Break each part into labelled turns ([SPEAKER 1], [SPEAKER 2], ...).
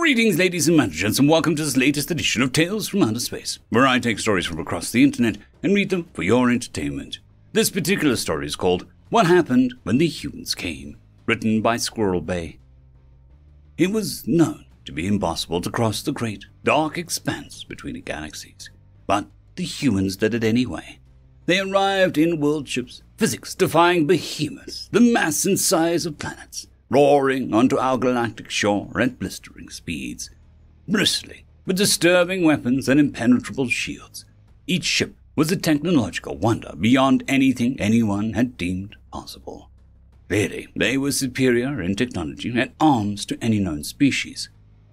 [SPEAKER 1] Greetings, ladies and gents, and welcome to this latest edition of Tales from Outer Space, where I take stories from across the internet and read them for your entertainment. This particular story is called What Happened When the Humans Came, written by squirrelbey. It was known to be impossible to cross the great, dark expanse between the galaxies, but the humans did it anyway. They arrived in world ships, physics-defying behemoths, the mass and size of planets, roaring onto our galactic shore at blistering speeds, bristling with disturbing weapons and impenetrable shields. Each ship was a technological wonder beyond anything anyone had deemed possible. Clearly, they were superior in technology and arms to any known species.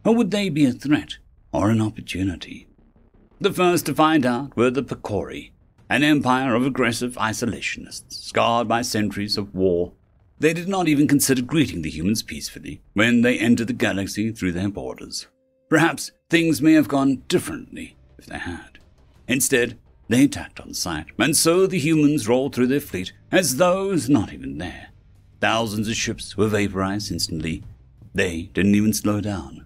[SPEAKER 1] Or would they be a threat or an opportunity? The first to find out were the Picori, an empire of aggressive isolationists, scarred by centuries of war. They did not even consider greeting the humans peacefully when they entered the galaxy through their borders. Perhaps things may have gone differently if they had. Instead, they attacked on sight, and so the humans rolled through their fleet as though it was not even there. Thousands of ships were vaporized instantly. They didn't even slow down.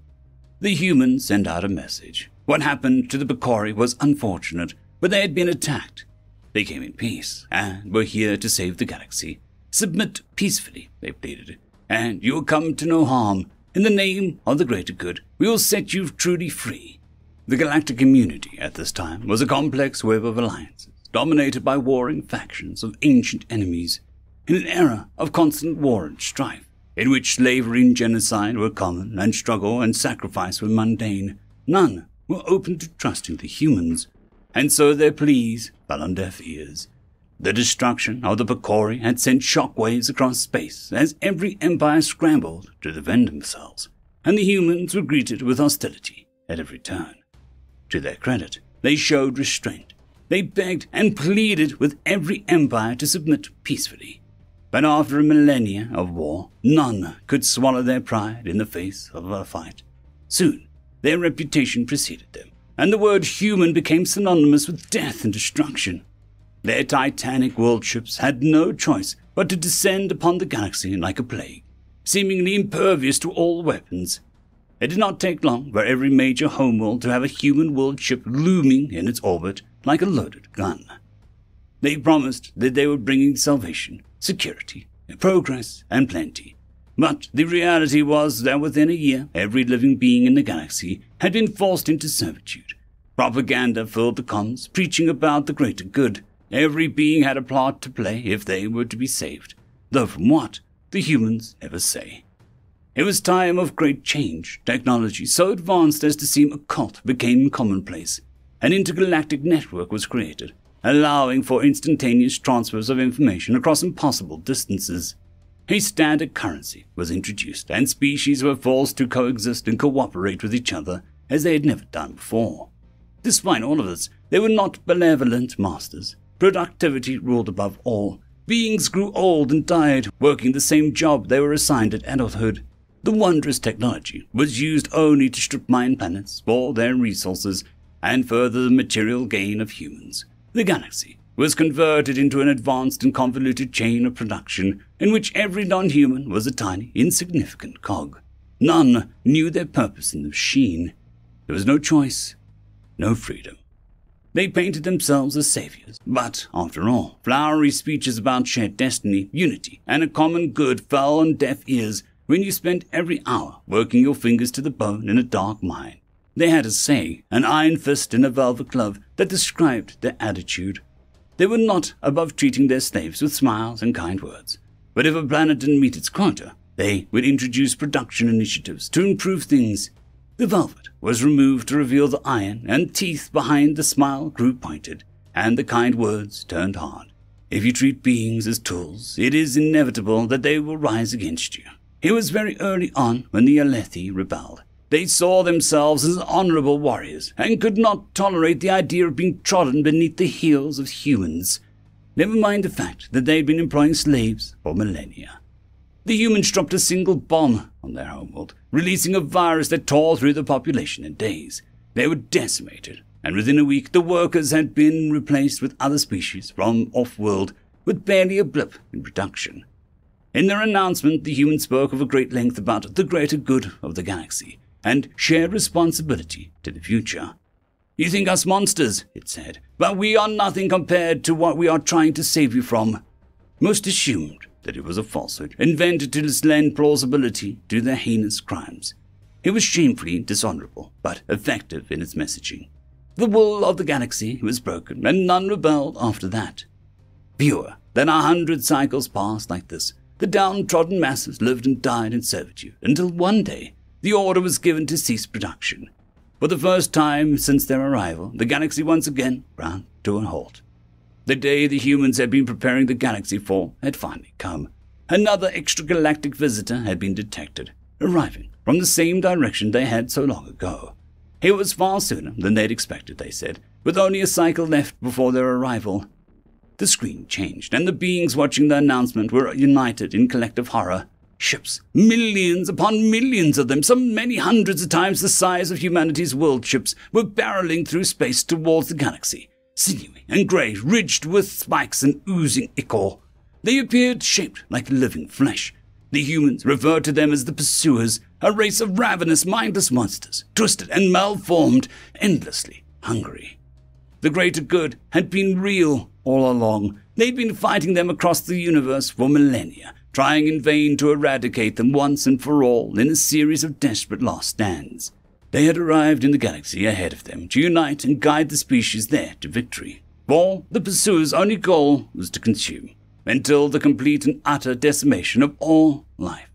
[SPEAKER 1] The humans sent out a message. What happened to the Picori was unfortunate, but they had been attacked. They came in peace, and were here to save the galaxy. Submit peacefully, they pleaded, and you will come to no harm. In the name of the greater good, we will set you truly free. The galactic community at this time was a complex web of alliances, dominated by warring factions of ancient enemies. In an era of constant war and strife, in which slavery and genocide were common, and struggle and sacrifice were mundane, none were open to trusting the humans, and so their pleas fell on deaf ears. The destruction of the Picori had sent shockwaves across space as every empire scrambled to defend themselves, and the humans were greeted with hostility at every turn. To their credit, they showed restraint. They begged and pleaded with every empire to submit peacefully. But after a millennia of war, none could swallow their pride in the face of a fight. Soon, their reputation preceded them, and the word human became synonymous with death and destruction. Their titanic world ships had no choice but to descend upon the galaxy like a plague, seemingly impervious to all weapons. It did not take long for every major homeworld to have a human world ship looming in its orbit like a loaded gun. They promised that they were bringing salvation, security, progress, and plenty. But the reality was that within a year, every living being in the galaxy had been forced into servitude. Propaganda filled the comms, preaching about the greater good. Every being had a part to play if they were to be saved, though from what, the humans never say. It was time of great change. Technology, so advanced as to seem occult, became commonplace. An intergalactic network was created, allowing for instantaneous transfers of information across impossible distances. A standard currency was introduced, and species were forced to coexist and cooperate with each other as they had never done before. Despite all of this, they were not benevolent masters. Productivity ruled above all. Beings grew old and died, working the same job they were assigned at adulthood. The wondrous technology was used only to strip mine planets for their resources and further the material gain of humans. The galaxy was converted into an advanced and convoluted chain of production in which every non-human was a tiny, insignificant cog. None knew their purpose in the machine. There was no choice, no freedom. They painted themselves as saviors, but, after all, flowery speeches about shared destiny, unity, and a common good fell on deaf ears when you spent every hour working your fingers to the bone in a dark mine. They had a saying, an iron fist in a velvet glove, that described their attitude. They were not above treating their slaves with smiles and kind words, but if a planet didn't meet its quota, they would introduce production initiatives to improve things. The velvet was removed to reveal the iron, and teeth behind the smile grew pointed, and the kind words turned hard. If you treat beings as tools, it is inevitable that they will rise against you. It was very early on when the Alethi rebelled. They saw themselves as honorable warriors, and could not tolerate the idea of being trodden beneath the heels of humans. Never mind the fact that they had been employing slaves for millennia. The humans dropped a single bomb on their homeworld, releasing a virus that tore through the population in days. They were decimated, and within a week the workers had been replaced with other species from off-world, with barely a blip in production. In their announcement, the humans spoke of a great length about the greater good of the galaxy, and shared responsibility to the future. "You think us monsters," it said, "but we are nothing compared to what we are trying to save you from." Most assumed that it was a falsehood, invented to lend plausibility to their heinous crimes. It was shamefully dishonorable, but effective in its messaging. The will of the galaxy was broken, and none rebelled after that. Fewer than 100 cycles passed like this. The downtrodden masses lived and died in servitude, until one day the order was given to cease production. For the first time since their arrival, the galaxy once again ground to a halt. The day the humans had been preparing the galaxy for had finally come. Another extragalactic visitor had been detected, arriving from the same direction they had so long ago. It was far sooner than they'd expected, they said, with only a cycle left before their arrival. The screen changed, and the beings watching the announcement were united in collective horror. Ships, millions upon millions of them, some many hundreds of times the size of humanity's world ships, were barreling through space towards the galaxy, sinewy and grey, ridged with spikes and oozing ichor. They appeared shaped like living flesh. The humans referred to them as the Pursuers, a race of ravenous, mindless monsters, twisted and malformed, endlessly hungry. The greater good had been real all along. They'd been fighting them across the universe for millennia, trying in vain to eradicate them once and for all in a series of desperate last stands. They had arrived in the galaxy ahead of them to unite and guide the species there to victory. For the Pursuers' only goal was to consume, until the complete and utter decimation of all life.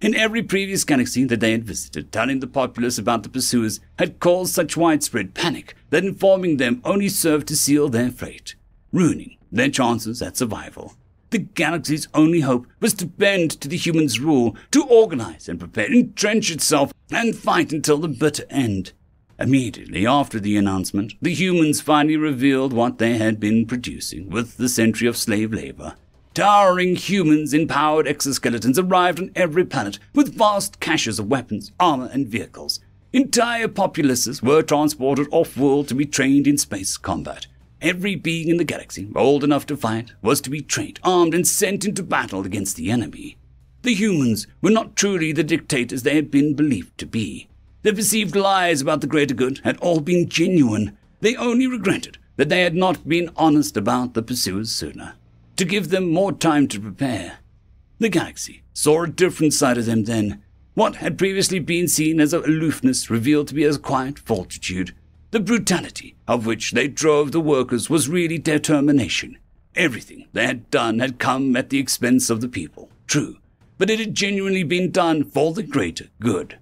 [SPEAKER 1] In every previous galaxy that they had visited, telling the populace about the Pursuers had caused such widespread panic that informing them only served to seal their fate, ruining their chances at survival. The galaxy's only hope was to bend to the humans' rule, to organize and prepare, entrench itself, and fight until the bitter end. Immediately after the announcement, the humans finally revealed what they had been producing with the century of slave labor. Towering humans in powered exoskeletons arrived on every planet with vast caches of weapons, armor, and vehicles. Entire populaces were transported off-world to be trained in space combat. Every being in the galaxy, old enough to fight, was to be trained, armed, and sent into battle against the enemy. The humans were not truly the dictators they had been believed to be. Their perceived lies about the greater good had all been genuine. They only regretted that they had not been honest about the Pursuers sooner, to give them more time to prepare. The galaxy saw a different side of them then. What had previously been seen as aloofness revealed to be as quiet fortitude. The brutality of which they drove the workers was really determination. Everything they had done had come at the expense of the people, true, but it had genuinely been done for the greater good.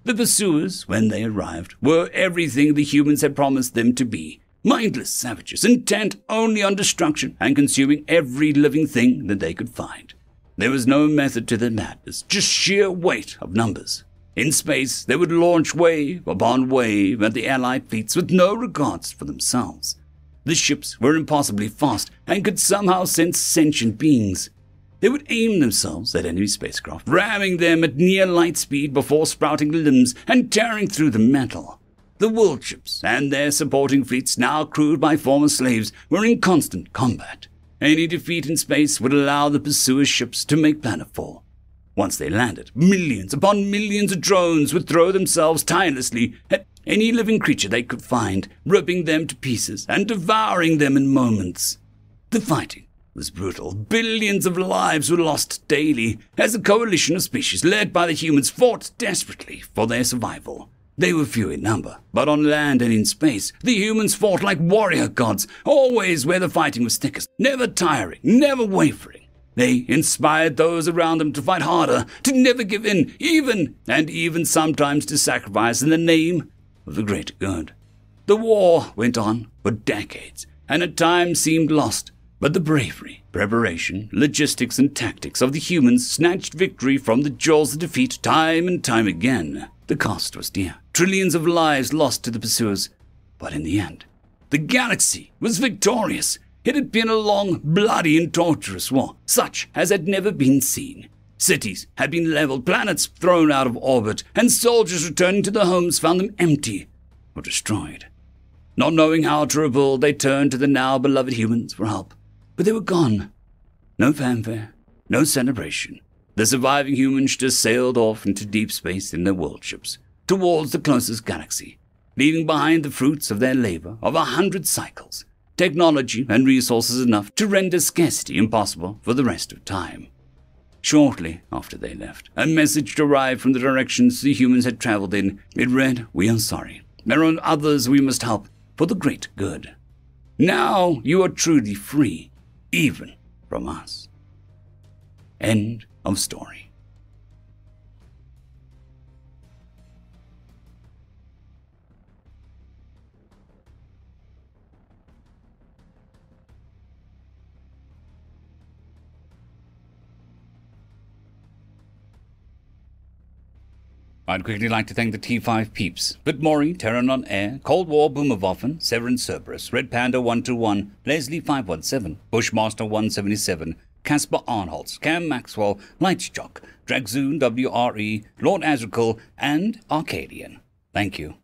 [SPEAKER 1] The Pursuers, when they arrived, were everything the humans had promised them to be. Mindless savages, intent only on destruction and consuming every living thing that they could find. There was no method to their madness, just sheer weight of numbers. In space, they would launch wave upon wave at the Allied fleets with no regards for themselves. The ships were impossibly fast and could somehow sense sentient beings. They would aim themselves at enemy spacecraft, ramming them at near light speed before sprouting limbs and tearing through the metal. The world ships and their supporting fleets, now crewed by former slaves, were in constant combat. Any defeat in space would allow the Pursuer ships to make planetfall. Once they landed, millions upon millions of drones would throw themselves tirelessly at any living creature they could find, ripping them to pieces and devouring them in moments. The fighting was brutal. Billions of lives were lost daily as a coalition of species led by the humans fought desperately for their survival. They were few in number, but on land and in space, the humans fought like warrior gods, always where the fighting was thickest, never tiring, never wavering. They inspired those around them to fight harder, to never give in, even sometimes to sacrifice in the name of the greater good. The war went on for decades, and at times seemed lost, but the bravery, preparation, logistics, and tactics of the humans snatched victory from the jaws of defeat time and time again. The cost was dear, trillions of lives lost to the Pursuers, but in the end, the galaxy was victorious. It had been a long, bloody, and torturous war, such as had never been seen. Cities had been leveled, planets thrown out of orbit, and soldiers returning to their homes found them empty or destroyed. Not knowing how to rebuild, they turned to the now beloved humans for help, but they were gone. No fanfare, no celebration. The surviving humans just sailed off into deep space in their world ships, towards the closest galaxy, leaving behind the fruits of their labor of 100 cycles, technology and resources enough to render scarcity impossible for the rest of time. Shortly after they left, a message arrived from the directions the humans had traveled in. It read, "We are sorry. There are others we must help for the great good. Now you are truly free, even from us." End of story. I'd quickly like to thank the T5 peeps: Bitmori, Terran on Air, Cold War Boomerwaffen, Severin Cerberus, Red Panda 121, Leslie 517, Bushmaster 177, Caspar Arnholtz, Cam Maxwell, Lightjock, Dragzoon WRE, Lord Azrakul, and Arcadian. Thank you.